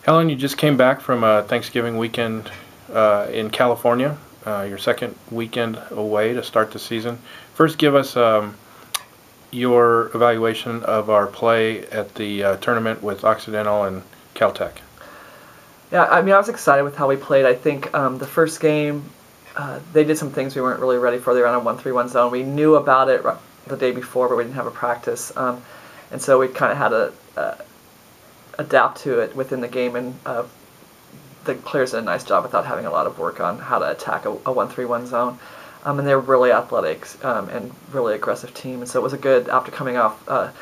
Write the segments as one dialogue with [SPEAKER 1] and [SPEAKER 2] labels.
[SPEAKER 1] Helen, you just came back from a Thanksgiving weekend in California, your second weekend away to start the season. First, give us your evaluation of our play at the tournament with Occidental and Caltech.
[SPEAKER 2] Yeah, I mean, I was excited with how we played. I think the first game, they did some things we weren't really ready for. They ran a 1-3-1 zone. We knew about it the day before, but we didn't have a practice. And so we kind of had to adapt to it within the game, and the players did a nice job without having a lot of work on how to attack a 1-3-1 zone. And they were really athletic and really aggressive team. And so it was a good, after coming off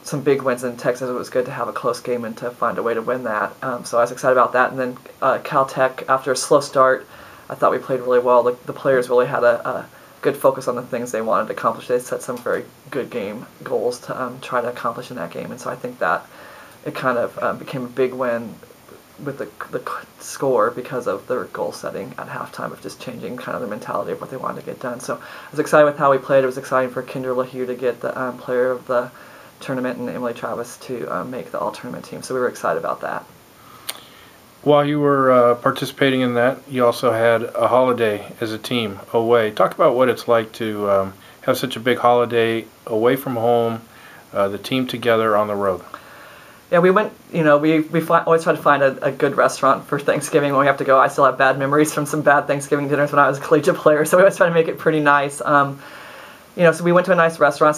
[SPEAKER 2] some big wins in Texas, it was good to have a close game and to find a way to win that. So I was excited about that. And then Caltech, after a slow start, I thought we played really well. The players really had a good focus on the things they wanted to accomplish. They set some very good game goals to try to accomplish in that game. And so I think that it kind of became a big win with the score because of their goal setting at halftime of just changing kind of the mentality of what they wanted to get done. So I was excited with how we played. It was exciting for Kinder LaHue to get the player of the tournament and Emily Travis to make the all-tournament team. So we were excited about that.
[SPEAKER 1] While you were participating in that, you also had a holiday as a team away. Talk about what it's like to have such a big holiday away from home, the team together on the road.
[SPEAKER 2] Yeah, we went, we always try to find a good restaurant for Thanksgiving when we have to go. I still have bad memories from some bad Thanksgiving dinners when I was a collegiate player, so we always try to make it pretty nice. So we went to a nice restaurant.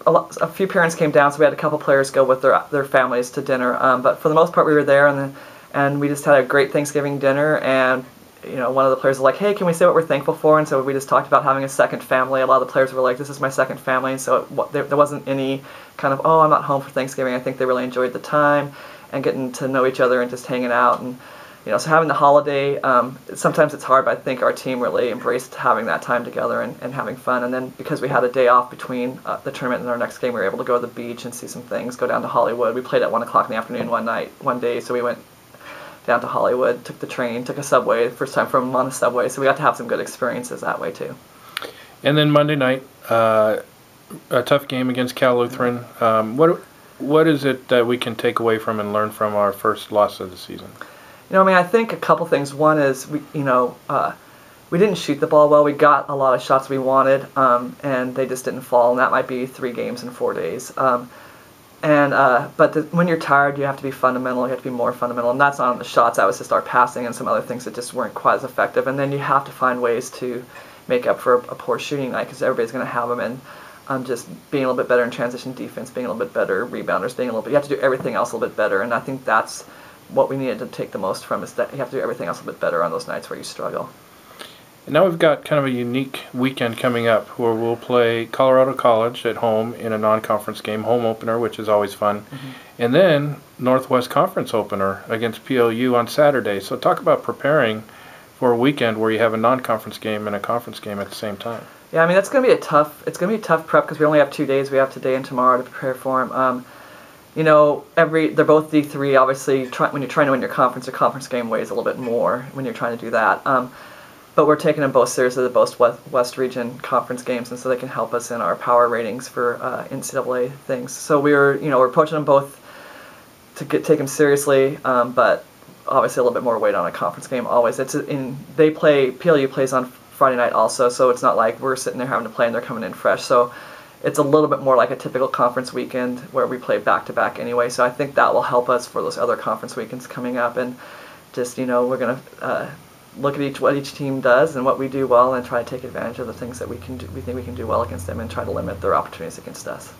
[SPEAKER 2] A few parents came down, so we had a couple players go with their families to dinner. But for the most part, we were there, and we just had a great Thanksgiving dinner. And one of the players was like, "Hey, can we say what we're thankful for?" And so we just talked about having a second family. A lot of the players were like, "This is my second family." And so there wasn't any kind of, "Oh, I'm not home for Thanksgiving." I think they really enjoyed the time and getting to know each other and just hanging out. And so having the holiday, sometimes it's hard, but I think our team really embraced having that time together and having fun. And then because we had a day off between the tournament and our next game, we were able to go to the beach and see some things, go down to Hollywood. We played at 1 o'clock in the afternoon one day, so we went down to Hollywood, took the train, took a subway, first time from on a subway, so we got to have some good experiences that way too.
[SPEAKER 1] And then Monday night, a tough game against Cal Lutheran. What is it that we can take away from and learn from our first loss of the season?
[SPEAKER 2] I think a couple things. One is we didn't shoot the ball well. We got a lot of shots we wanted, and they just didn't fall, and that might be 3 games in 4 days. But when you're tired, you have to be fundamental. You have to be more fundamental, and that's not on the shots. That was just our passing and some other things that just weren't quite as effective. And then you have to find ways to make up for a poor shooting night because everybody's going to have them. And just being a little bit better in transition defense, being a little bit better rebounders, you have to do everything else a little bit better. And I think that's what we needed to take the most from is that you have to do everything else a little bit better on those nights where you struggle.
[SPEAKER 1] And now we've got kind of a unique weekend coming up where we'll play Colorado College at home in a non-conference game, home opener, which is always fun. Mm-hmm. And then Northwest Conference opener against PLU on Saturday. So talk about preparing for a weekend where you have a non-conference game and a conference game at the same time.
[SPEAKER 2] Yeah, I mean, it's going to be a tough prep because we only have 2 days. We have today and tomorrow to prepare for them. They're both D3. Obviously, when you're trying to win your conference game weighs a little bit more when you're trying to do that. But we're taking them both seriously, the both West Region conference games, and so they can help us in our power ratings for NCAA things. So we're approaching them both to take them seriously, but obviously a little bit more weight on a conference game always. PLU plays on Friday night also, so it's not like we're sitting there having to play and they're coming in fresh. So it's a little bit more like a typical conference weekend where we play back-to-back anyway. So I think that will help us for those other conference weekends coming up, and just we're going to look at what each team does and what we do well and try to take advantage of the things that we think we can do well against them and try to limit their opportunities against us.